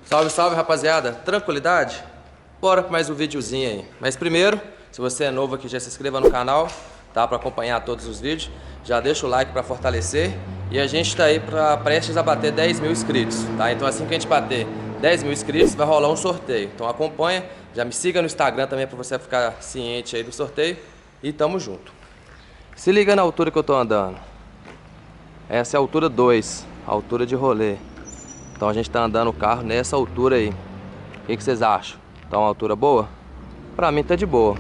Salve, salve, rapaziada. Tranquilidade? Bora para mais um videozinho aí. Mas primeiro, se você é novo aqui, já se inscreva no canal, tá? Para acompanhar todos os vídeos. Já deixa o like para fortalecer. E a gente tá aí prestes a bater 10 mil inscritos, tá? Então assim que a gente bater 10 mil inscritos, vai rolar um sorteio. Então acompanha, já me siga no Instagram também para você ficar ciente aí do sorteio. E tamo junto. Se liga na altura que eu tô andando. Essa é a altura 2, a altura de rolê. Então a gente tá andando o carro nessa altura aí. O que vocês acham? Tá uma altura boa? Pra mim tá de boa.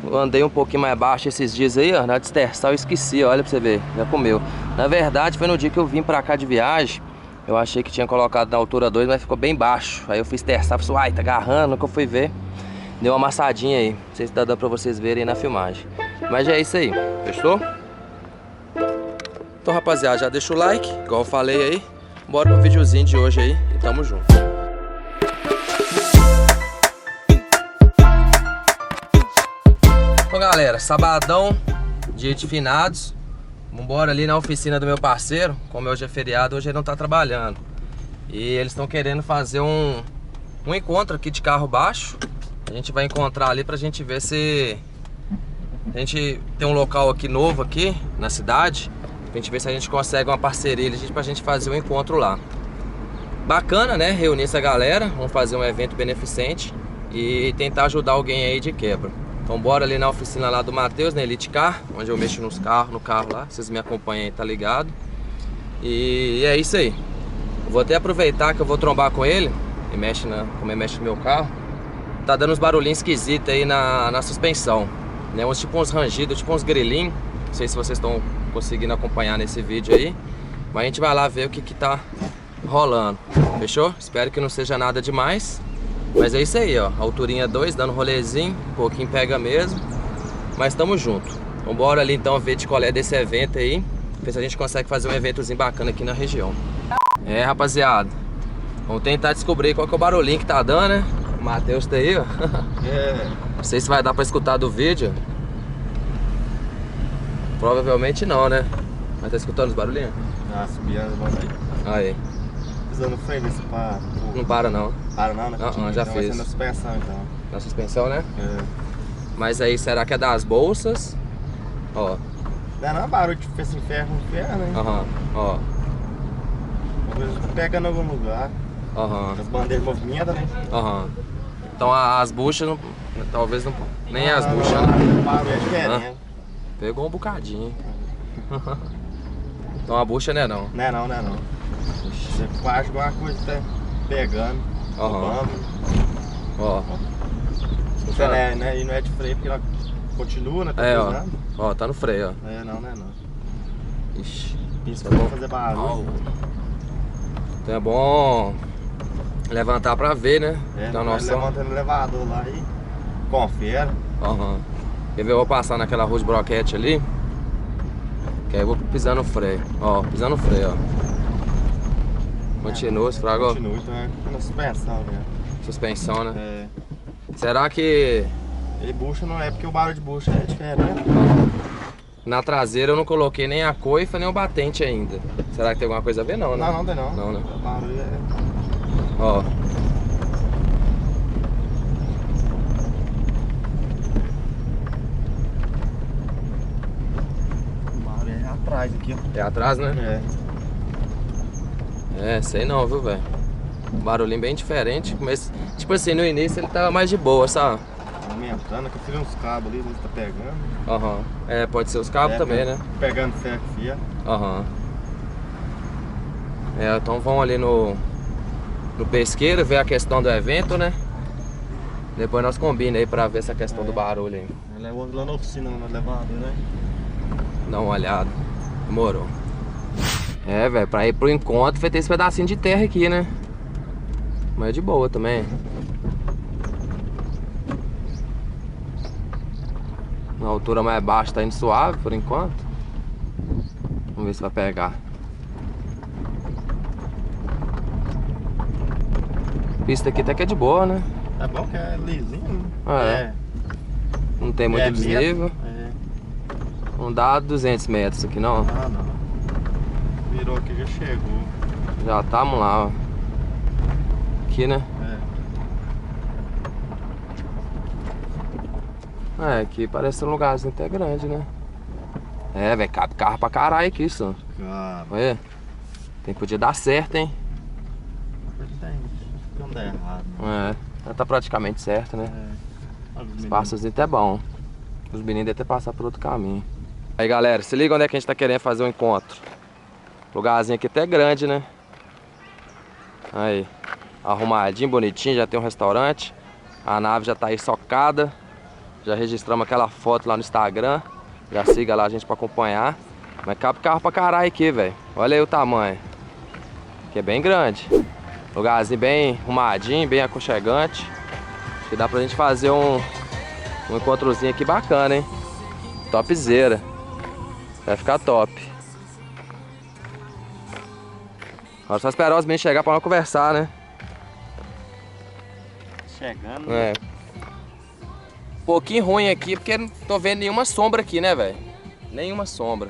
Eu andei um pouquinho mais baixo esses dias aí, ó. Na Distersal eu esqueci, olha pra você ver. Já comeu. Na verdade foi no dia que eu vim pra cá de viagem. Eu achei que tinha colocado na altura 2, mas ficou bem baixo. Aí eu fiz testar, falei, ai, tá agarrando. No que eu fui ver, deu uma amassadinha aí. Não sei se tá dando pra vocês verem aí na filmagem. Mas já é isso aí, fechou? Então rapaziada, já deixa o like, igual eu falei aí. Bora pro videozinho de hoje aí e tamo junto. Então galera, sabadão, dia de finados. Vambora ali na oficina do meu parceiro. Como hoje é feriado, hoje ele não tá trabalhando. E eles estão querendo fazer um encontro aqui de carro baixo. A gente vai encontrar ali pra gente ver se... A gente tem um local aqui novo aqui na cidade. Pra gente ver se a gente consegue uma parceria pra gente fazer um encontro lá. Bacana, né? Reunir essa galera. Vamos fazer um evento beneficente e tentar ajudar alguém aí de quebra. Então bora ali na oficina lá do Matheus, na Elite Car, onde eu mexo no carro lá. Vocês me acompanham aí, tá ligado? E é isso aí. Eu vou até aproveitar que eu vou trombar com ele. Como ele mexe no meu carro. Tá dando uns barulhinhos esquisitos aí na suspensão, né? Tipo uns rangidos, tipo uns grilinhos. Não sei se vocês estão conseguindo acompanhar nesse vídeo aí. Mas a gente vai lá ver o que tá rolando. Fechou? Espero que não seja nada demais. Mas é isso aí, ó. Alturinha 2, dando rolezinho. Um pouquinho pega mesmo. Mas tamo junto. Então bora ali então ver de qual é desse evento aí. Ver se a gente consegue fazer um eventozinho bacana aqui na região. É, rapaziada. Vamos tentar descobrir qual que é o barulhinho que tá dando, né? O Matheus tá aí, ó. Não sei se vai dar pra escutar do vídeo. Provavelmente não, né? Mas tá escutando os barulhinhos? Ah, subindo as mãos aí. Aí. Pisando freio nesse para. Não para não. Para não, né? Já então fiz. vai ser na suspensão então. Na suspensão, né? É. Mas aí, será que é das bolsas? Ó. Não, barulho de assim, ferro com ferro, né? Aham. Ó. Às vezes tá pegando em algum lugar. Aham. As bandeiras movimentam, né? Aham. Então as buchas não. Talvez não. Nem as buchas, né? O barulho é diferente. Pegou um bocadinho. Então a bucha não é não. Não é não, não é não. Você faz alguma coisa tá pegando. Aham. Ó. Você e não é de freio porque ela continua, né? Tá ó. pisando. Ó, tá no freio, ó. É, não é não. Ixi. Isso pra fazer barulho. Então é bom levantar pra ver, né? É, Tem uma vai noção. levantando o elevador lá e confere. Aham. Quer ver? Eu vou passar naquela rua de broquete ali. Que aí eu vou pisando no freio. Ó, pisando no freio, ó. Continua, esse frago. Continua, então é na suspensão, né? Suspensão, né? É. Será que E bucha não é porque o barulho de bucha é diferente. na traseira eu não coloquei nem a coifa nem o batente ainda? Será que tem alguma coisa a ver? Não, né? Não tem não. Não, né? O barulho é... Ó. O barulho é atrás aqui, ó. É atrás, né? É. É, sei não, viu, velho? Um barulhinho bem diferente. Mas, tipo assim, no início ele tava mais de boa, sabe? Aumentando, aqui tem uns cabos ali, tá pegando. Aham. É, pode ser os cabos também, né? Pegando ferro fia. Aham. É, então vamos ali no pesqueiro ver a questão do evento, né? Depois nós combinamos aí pra ver essa questão do barulho aí. Ela é lá na oficina, no elevador, né? Dá uma olhada. Demorou. É, velho, pra ir pro encontro vai ter esse pedacinho de terra aqui, né? Mas é de boa também. Na altura mais baixa tá indo suave por enquanto. Vamos ver se vai pegar. A pista aqui até que é de boa, né? É bom que é lisinho, É. Não tem muito desnível. É. Não dá 200 metros aqui não. Ah, não. Virou aqui, já chegou. Já estamos lá, ó. aqui, né? É, aqui parece um lugarzinho até grande, né? É, velho, cabe carro pra caralho aqui, só. Olha. Podia dar certo, hein? Não dá errado. É, já tá praticamente certo, né? Espaçozinho até bom. Os meninos devem ter passado por outro caminho. Aí, galera, se liga onde é que a gente tá querendo fazer um encontro. Lugarzinho aqui até grande, né? Aí, arrumadinho, bonitinho, já tem um restaurante. A nave já tá aí socada. Já registramos aquela foto lá no Instagram. Já siga lá a gente pra acompanhar. Mas cabe carro pra caralho aqui, velho. Olha aí o tamanho. Aqui é bem grande. Lugarzinho bem arrumadinho, bem aconchegante. Acho que dá pra gente fazer um encontrozinho aqui bacana, hein? Topzera. Vai ficar top. Agora só esperar os meninos chegar pra nós conversar, né? Chegando. É. Um pouquinho ruim aqui, porque não tô vendo nenhuma sombra aqui, né, velho? Nenhuma sombra.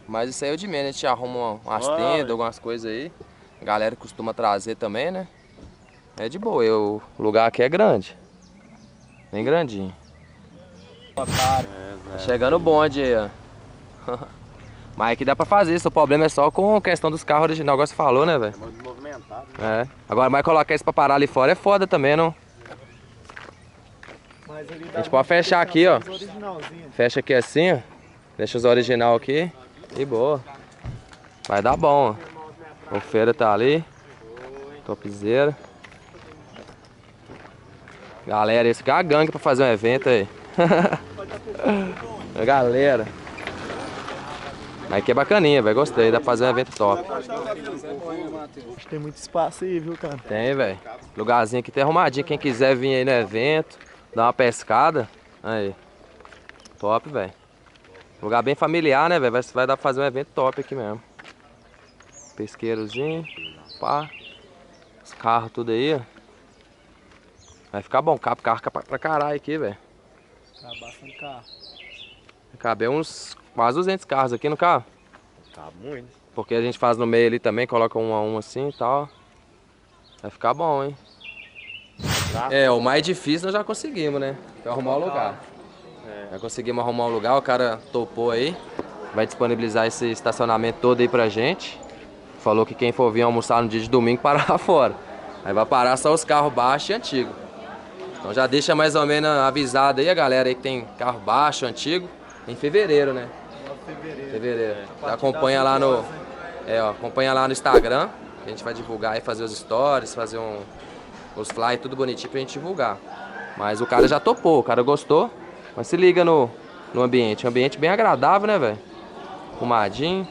Mas isso aí é o de menos, a gente arruma umas tendas, algumas coisas aí. A galera costuma trazer também, né? É de boa, o lugar aqui é grande. Bem grandinho. Tá chegando o bonde aí, ó. Mas aqui dá pra fazer isso, o problema é só com a questão dos carros originais, igual você falou, né, velho? É muito movimentado. É. Agora, mas colocar isso pra parar ali fora é foda também, não? A gente pode fechar aqui, ó. Fecha aqui assim, ó. Deixa os original aqui. E boa. Vai dar bom, ó. O feira tá ali. Topzera. Galera, esse aqui é a gangue pra fazer um evento aí. Galera. Mas aqui é bacaninha, velho. Gostei. Dá pra fazer um evento top. Acho que tem muito espaço aí, viu, cara? Tem, velho. Lugarzinho aqui tem arrumadinho. Quem quiser vir aí no evento, dar uma pescada. Aí. Top, velho. Lugar bem familiar, né, velho? Vai dar pra fazer um evento top aqui mesmo. Pesqueirozinho. Pá. Os carros tudo aí, ó. Vai ficar bom. Cabe carro pra caralho aqui, velho. Cabe bastante carro. Vai caber uns quase 200 carros aqui no carro. Cabe muito. Porque a gente faz no meio ali também, coloca um a um assim e tal. Vai ficar bom, hein? É, o mais difícil nós já conseguimos, né? Que é arrumar o lugar. Já conseguimos arrumar um lugar, o cara topou aí. Vai disponibilizar esse estacionamento todo aí pra gente. Falou que quem for vir almoçar no dia de domingo parar fora. Aí vai parar só os carros baixos e antigos. Então já deixa mais ou menos avisado aí a galera aí que tem carro baixo, antigo. Em fevereiro, né? Fevereiro. Já acompanha lá no... acompanha lá no Instagram. A gente vai divulgar e fazer os stories, fazer os flyers, tudo bonitinho pra gente divulgar. Mas o cara já topou, o cara gostou. Mas se liga no ambiente. Um ambiente bem agradável, né, velho? Arrumadinho.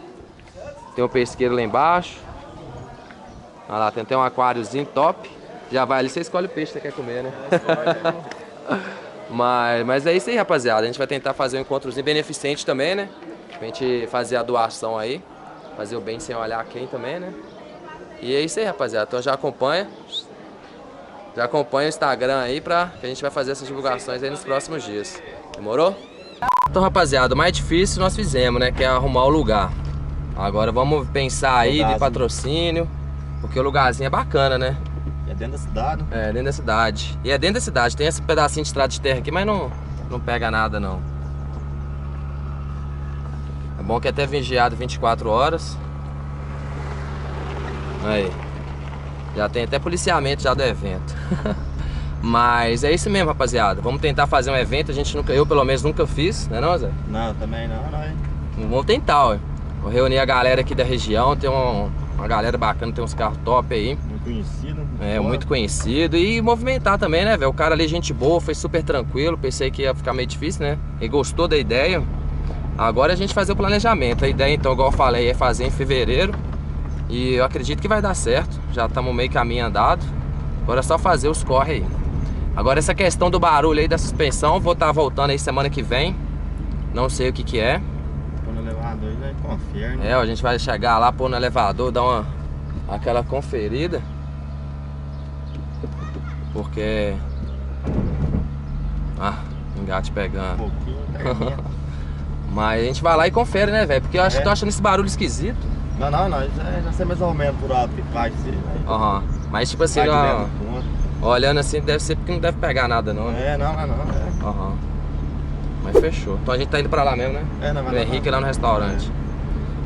Tem um pesqueiro lá embaixo. Olha lá, tem até um aquáriozinho top. Já vai ali, você escolhe o peixe que você quer comer, né? mas é isso aí, rapaziada. A gente vai tentar fazer um encontrozinho beneficente também, né? Pra gente fazer a doação aí. Fazer o bem sem olhar quem também, né? E é isso aí, rapaziada. Então já acompanha. Já acompanha o Instagram aí que a gente vai fazer essas divulgações aí nos próximos dias. Demorou? Então, rapaziada, o mais difícil nós fizemos, né? Que é arrumar o lugar. Agora vamos pensar aí de patrocínio. Porque o lugarzinho é bacana, né? É dentro da cidade, né? É, dentro da cidade. E é dentro da cidade. Tem esse pedacinho de estrada de terra aqui, mas não pega nada, não. É bom que é até vigiado 24 horas. Aí. Já tem até policiamento já do evento. Mas é isso mesmo, rapaziada. Vamos tentar fazer um evento. Eu pelo menos nunca fiz, né não, Zé? Não, também não. Vamos tentar, ó. Vou reunir a galera aqui da região. Tem uma galera bacana, tem uns carros top aí. Muito conhecido. Muito conhecido. E movimentar também, né, velho? O cara ali, gente boa, foi super tranquilo. Pensei que ia ficar meio difícil, né? Ele gostou da ideia. Agora a gente fazer o planejamento. A ideia, então, igual eu falei, é fazer em fevereiro. E eu acredito que vai dar certo. Já estamos meio caminho andado. Agora é só fazer os corre aí. Agora essa questão do barulho aí da suspensão, vou estar voltando aí semana que vem. Não sei o que é. Pôr no elevador aí vai conferir, né? A gente vai chegar lá, pôr no elevador, dar aquela conferida. Porque... engate pegando. Um pouquinho, Mas a gente vai lá e confere, né, velho? Porque eu acho que tô achando esse barulho esquisito. Não, já sei mais ou menos por alto que vai ser. Mas tipo assim, Olhando assim, deve ser porque não deve pegar nada não, né? Não. Aham. Mas fechou. Então a gente tá indo pra lá mesmo, né? Não vai O Henrique lá no restaurante.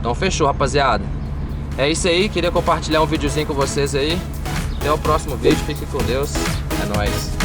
Então fechou, rapaziada. É isso aí, queria compartilhar um videozinho com vocês aí. Até o próximo vídeo, fique com Deus. É nóis.